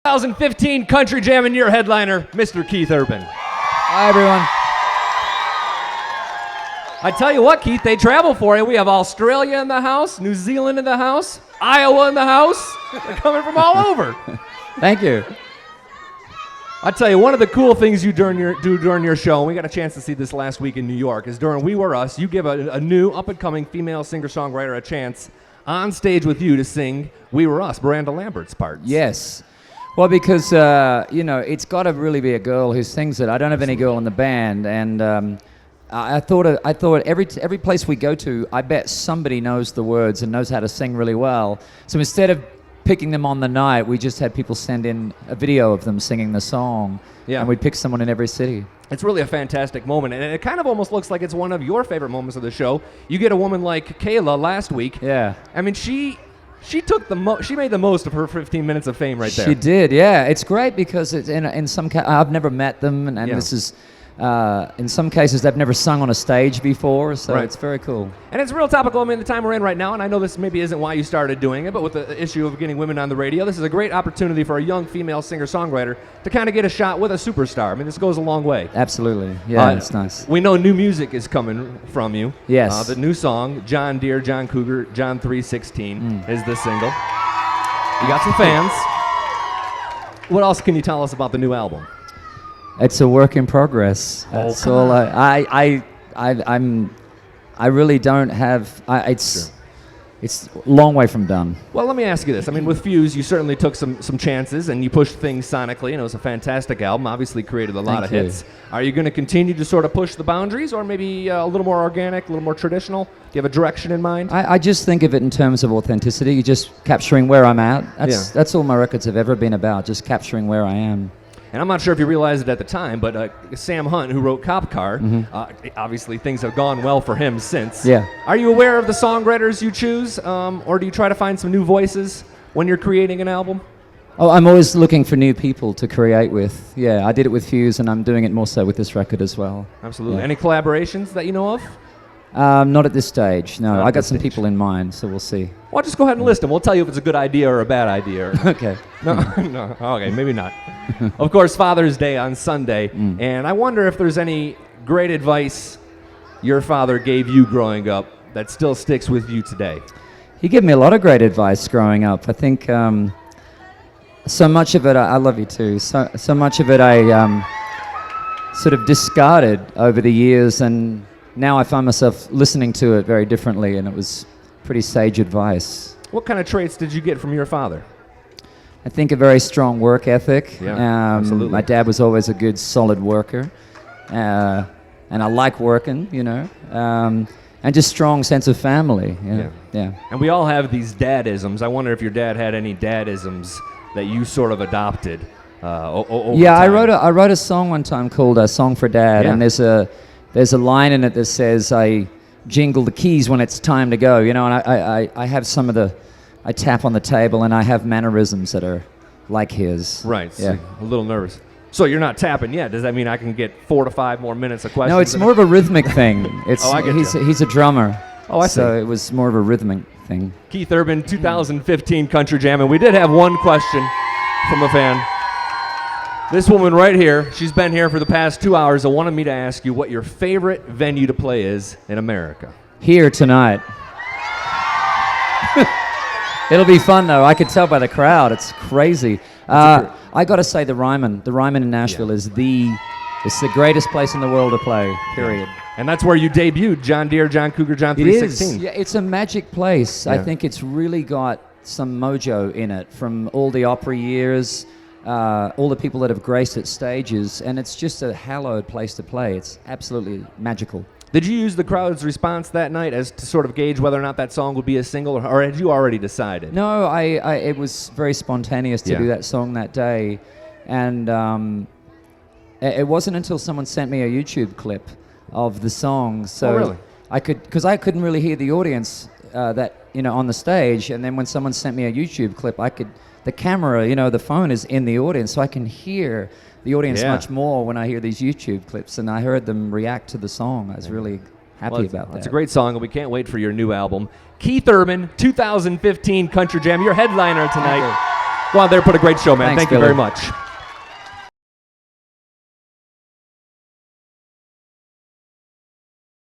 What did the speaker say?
2015 Country Jam and your headliner, Mr. Keith Urban. Hi, everyone. I tell you what, Keith, they travel for you. We have Australia in the house, New Zealand in the house, Iowa in the house. They're coming from all over. Thank you. I tell you, one of the cool things you do during your show, and we got a chance to see this last week in New York, is during We Were Us, you give a new up-and-coming female singer-songwriter a chance on stage with you to sing We Were Us, Miranda Lambert's part. Yes. Well, because, it's got to really be a girl who sings it. I don't have any girl in the band, and I thought every place we go to, I bet somebody knows the words and knows how to sing really well. So instead of picking them on the night, we just had people send in a video of them singing the song, and we'd pick someone in every city. It's really a fantastic moment, and it kind of almost looks like it's one of your favorite moments of the show. You get a woman like Kayla last week. Yeah. I mean, she took she made the most of her 15 minutes of fame right there. She did, yeah. It's great because it's in some I've never met them, and this is in some cases they've never sung on a stage before, so it's very cool. And it's real topical. I mean, the time we're in right now, and I know this maybe isn't why you started doing it, but with the issue of getting women on the radio, this is a great opportunity for a young female singer-songwriter to kind of get a shot with a superstar. I mean, this goes a long way. Absolutely, yeah, it's nice. We know new music is coming from you. Yes. The new song, John Deere, John Cougar, John 316, is the single. You got some fans. What else can you tell us about the new album? It's a work in progress. That's all. I really don't have. It's a long way from done. Well, let me ask you this. I mean, with Fuse, you certainly took some chances and you pushed things sonically, and it was a fantastic album. Obviously, created a lot of hits. Are you going to continue to sort of push the boundaries, or maybe a little more organic, a little more traditional? Do you have a direction in mind? I just think of it in terms of authenticity. Just capturing where I'm at. That's all my records have ever been about. Just capturing where I am. And I'm not sure if you realized it at the time, but Sam Hunt, who wrote Cop Car, obviously things have gone well for him since. Yeah. Are you aware of the songwriters you choose, or do you try to find some new voices when you're creating an album? Oh, I'm always looking for new people to create with. Yeah, I did it with Fuse, and I'm doing it more so with this record as well. Absolutely. Yeah. Any collaborations that you know of? Not at this stage, no. I got some people in mind, so we'll see. Well, just go ahead and list them. We'll tell you if it's a good idea or a bad idea. Okay. No, no. Okay, maybe not. Of course, Father's Day on Sunday, and I wonder if there's any great advice your father gave you growing up that still sticks with you today. He gave me a lot of great advice growing up. I think so much of it, I love you too, so much of it I sort of discarded over the years, and now I find myself listening to it very differently, and it was pretty sage advice. What kind of traits did you get from your father? I think a very strong work ethic. Yeah, absolutely. My dad was always a good, solid worker, and I like working, and just strong sense of family. Yeah. And we all have these dadisms. I wonder if your dad had any dadisms that you sort of adopted over time. I wrote a song one time called "A Song for Dad," and there's a line in it that says, "I jingle the keys when it's time to go," and I have I tap on the table, and I have mannerisms that are like his. Right, so a little nervous. So you're not tapping yet. Does that mean I can get 4 to 5 more minutes of questions? No, it's more of a rhythmic thing. I get he's a drummer. Oh, I see. So it was more of a rhythmic thing. Keith Urban, 2015 Country Jam, and we did have one question from a fan. This woman right here, she's been here for the past 2 hours, and wanted me to ask you what your favorite venue to play is in America. Here tonight. It'll be fun, though. I could tell by the crowd. It's crazy. I got to say the Ryman. The Ryman in Nashville is it's the greatest place in the world to play, period. And that's where you debuted, John Deere, John Cougar, John 316. It is. Yeah, it's a magic place. I think it's really got some mojo in it from all the opera years, all the people that have graced its stages, and it's just a hallowed place to play. It's absolutely magical. Did you use the crowd's response that night as to sort of gauge whether or not that song would be a single, or had you already decided? No, it was very spontaneous to do that song that day, and it wasn't until someone sent me a YouTube clip of the song, so really? because I couldn't really hear the audience on the stage, and then when someone sent me a YouTube clip, the camera, the phone is in the audience, so I can hear the audience much more when I hear these YouTube clips, and I heard them react to the song. I was really happy about that. It's a great song, and we can't wait for your new album. Keith Urban, 2015 Country Jam, your headliner tonight. Go out there, put a great show, man. Thanks, Thank you Billy. very much.